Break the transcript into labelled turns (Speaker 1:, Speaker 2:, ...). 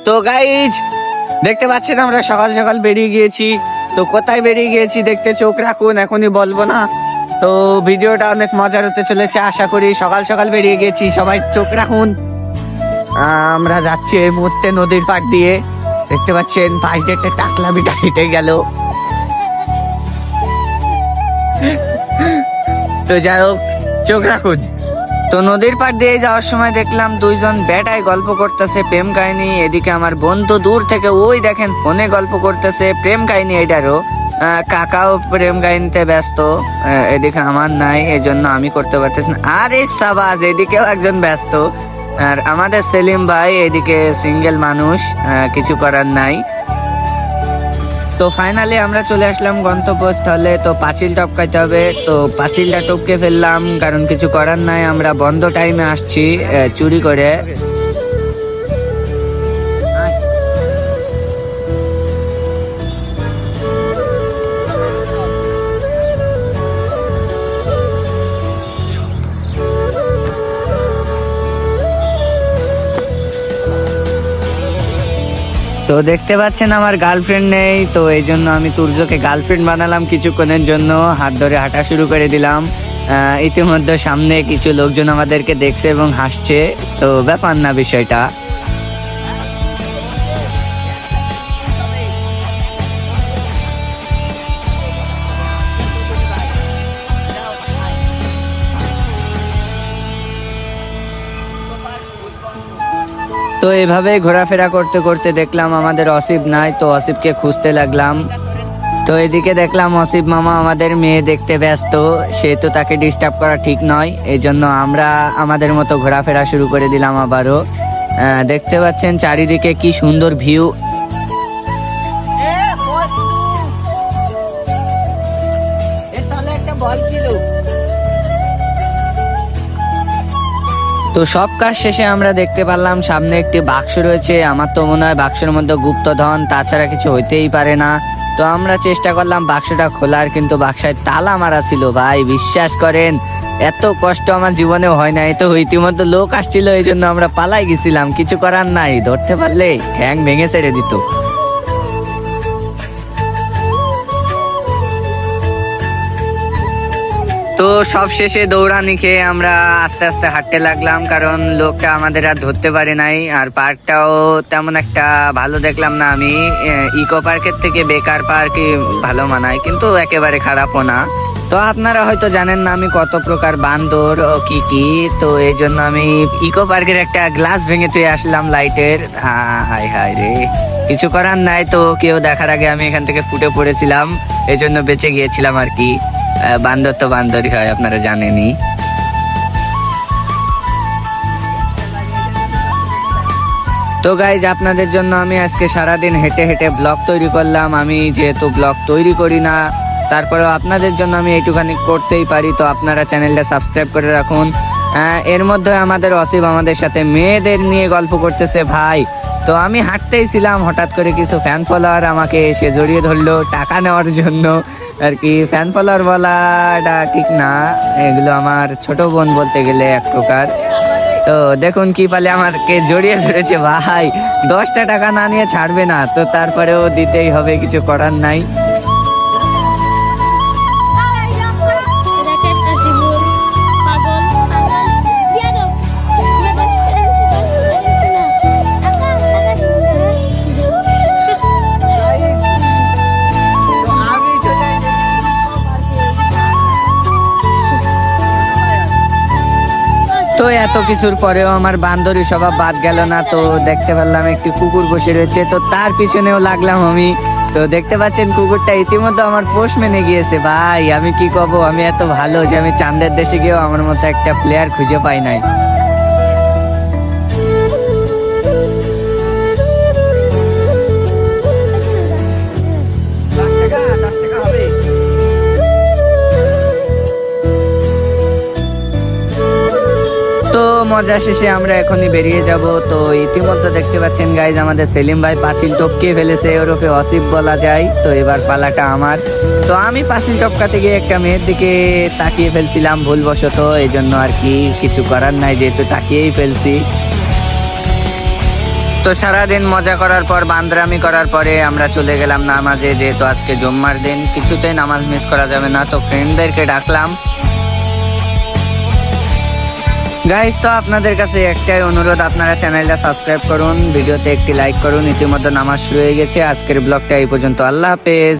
Speaker 1: তো গাইজ দেখতে পাচ্ছেন আমরা সকাল সকাল বেরিয়ে গিয়েছি। তো কোথায় বেরিয়ে গিয়েছি দেখতে চোখ রাখুন, এখনই বলবো না। তো ভিডিওটা অনেক মজার হতে চলেছে, আশা করি। সকাল সকাল বেরিয়ে গেছি, সবাই চোখ রাখুন। আমরা যাচ্ছি এই মুহূর্তে নদীর পাড় দিয়ে। দেখতে পাচ্ছেন পাশ দিয়ে একটা টাকলা বিটা হেঁটে গেল। তো যাই হোক, চোখ রাখুন। তো নদীর পাড় দিয়ে যাওয়ার সময় দেখলাম দুইজন বেটায় গল্প করতেছে প্রেম কাহিনী। এদিকে আমার বন্ধু দূর থেকে ওই দেখেন ফোনে গল্প করতেছে প্রেম কাহিনী। এটারও কাকাও প্রেম কাহিনীতে ব্যস্ত, এদিকে আমার নাই, এই জন্য আমি করতে পারতেছি না। আরে সাবাস, এদিকেও একজন ব্যস্ত। আর আমাদের সেলিম ভাই এদিকে সিঙ্গেল মানুষ, কিছু করার নাই। তো ফাইনালি আমরা চলে আসলাম গন্তব্যস্থলে। তো পাঁচিল টপকাইতে হবে, তো পাঁচিলটা টপকে ফেললাম, কারণ কিছু করার নাই। আমরা বন্ধ টাইমে আসছি চুরি করে। তো দেখতে পাচ্ছেন আমার গার্লফ্রেন্ড নেই, তো এই জন্য আমি তুর্যকে গার্লফ্রেন্ড বানালাম কিছুক্ষণের জন্য। হাত ধরে হাঁটা শুরু করে দিলাম। ইতিমধ্যে সামনে কিছু লোকজন আমাদেরকে দেখছে এবং হাসছে, তো ব্যাপার না বিষয়টা। তো এভাবে ঘোরাফেরা করতে করতে দেখলাম আমাদের অসিফ নাই, তো অসিফকে খুঁজতে লাগলাম। তো এদিকে দেখলাম অসিফ মামা আমাদের মেয়ে দেখতে ব্যস্ত, সেহেতু তাকে ডিস্টার্ব করা ঠিক নয়, এই জন্য আমরা আমাদের মতো ঘোরাফেরা শুরু করে দিলাম আবারও। দেখতে পাচ্ছেন চারিদিকে কি সুন্দর ভিউ। তো সব কাজ শেষে আমরা দেখতে পারলাম সামনে একটি বাক্স রয়েছে। আমার তো মনে হয় বাক্সের মধ্যে গুপ্তধন, তাছাড়া কিছু হইতেই পারে না। তো আমরা চেষ্টা করলাম বাক্সটা খোলার, কিন্তু বাক্সায় তালা মারা ছিল। ভাই বিশ্বাস করেন, এত কষ্ট আমার জীবনে হয় নাই। তো ইতিমধ্যে লোক আসছিল, এই জন্য আমরা পালাই গেছিলাম, কিছু করার নাই। ধরতে পারলে ঠ্যাং ভেঙে ছেড়ে দিত। তো সব শেষে দৌড়ানি খেয়ে আমরা আস্তে আস্তে হাঁটতে লাগলাম, কারণ লোকটা আমাদের আর ধরতে পারে নাই। আর পার্কটাও তেমন একটা ভালো দেখলাম না আমি। ইকো পার্কের থেকে বেকার পার্কই ভালো মানায়, কিন্তু একেবারে খারাপও না। তো আপনারা হয়তো জানেন না আমি কত প্রকার বান্দর ও কি কি। তো এই জন্য আমি ইকো পার্কের একটা গ্লাস ভেঙে তুই আসলাম লাইটের। হাই হাই রে, কিছু করার নাই। তো কেউ দেখার আগে আমি এখান থেকে ফুটে পড়েছিলাম, এই জন্য বেঁচে গিয়েছিলাম আর কি। বান্দর তো বান্দরই হয়, আপনারা জানেনই। তো গাইজ আপনাদের জন্য আমি আজকে সারাদিন হেঁটে হেঁটে ব্লগ তৈরি করলাম। আমি যেহেতু ব্লগ তৈরি করি না, তারপরেও আপনাদের জন্য আমি এইটুখানি করতেই পারি। তো আপনারা চ্যানেলটা সাবস্ক্রাইব করে রাখুন। এর মধ্যে আমাদের অসিফ আমাদের সাথে মেয়েদের নিয়ে গল্প করতেছে ভাই। তো আমি হাঁটতেই ছিলাম, হঠাৎ করে কিছু ফ্যান ফলোয়ার আমাকে এসে জড়িয়ে ধরলো টাকা নেওয়ার জন্য আর কি। ফ্যান ফলোয়ার বলাটা ঠিক না, এগুলো আমার ছোট বোন বলতে গেলে এক প্রকার। তো দেখুন কি পালে আমাকে জড়িয়ে ধরেছে ভাই। 10টা টাকা না নিয়ে ছাড়বে না, তো তারপরেও দিতেই হবে, কিছু করার নাই। তো এত কিছুর পরেও আমার বান্দরি স্বভাব বাদ গেল না। তো দেখতে পারলাম একটি কুকুর বসে রয়েছে, তো তার পিছনেও লাগলাম আমি। তো দেখতে পাচ্ছেন কুকুরটা ইতিমধ্যে আমার পোষ মেনে গিয়েছে। ভাই আমি কি কব, আমি এত ভালো যে আমি চাঁদের দেশে গিয়েও আমার মতো একটা প্লেয়ার খুঁজে পাই নাই। তো মজা শেষে আমরা এখনই বেরিয়ে যাব। তো ইতিমধ্যে দেখতে পাচ্ছেন গাইজ আমাদের সেলিম ভাই পাঁচিল টপকে ফেলেছে, ওরফে অসিফ বলা যায়। তো এবার পালাটা আমার। তো আমি পাঁচিল টপকাতে গিয়ে একটা মেয়ের দিকে তাকিয়ে ফেলছিলাম ভুলবশত, এই জন্য আর কি, কিছু করার নাই, যেহেতু তাকিয়েই ফেলছি। তো সারাদিন মজা করার পর বান্দরামি করার পরে আমরা চলে গেলাম নামাজে, যেহেতু আজকে জুম্মার দিন কিছুতেই নামাজ মিস করা যাবে না। তো ফ্রেন্ডদেরকে ডাকলাম। গাইস, তো আপনাদের কাছে একটাই অনুরোধ, আপনারা চ্যানেলটা সাবস্ক্রাইব করুন, ভিডিওতে একটি লাইক করুন। ইতিমধ্যে নামাজ শুরু হয়ে গেছে। আজকের ব্লগটা এই পর্যন্ত। আল্লাহ হাফেজ।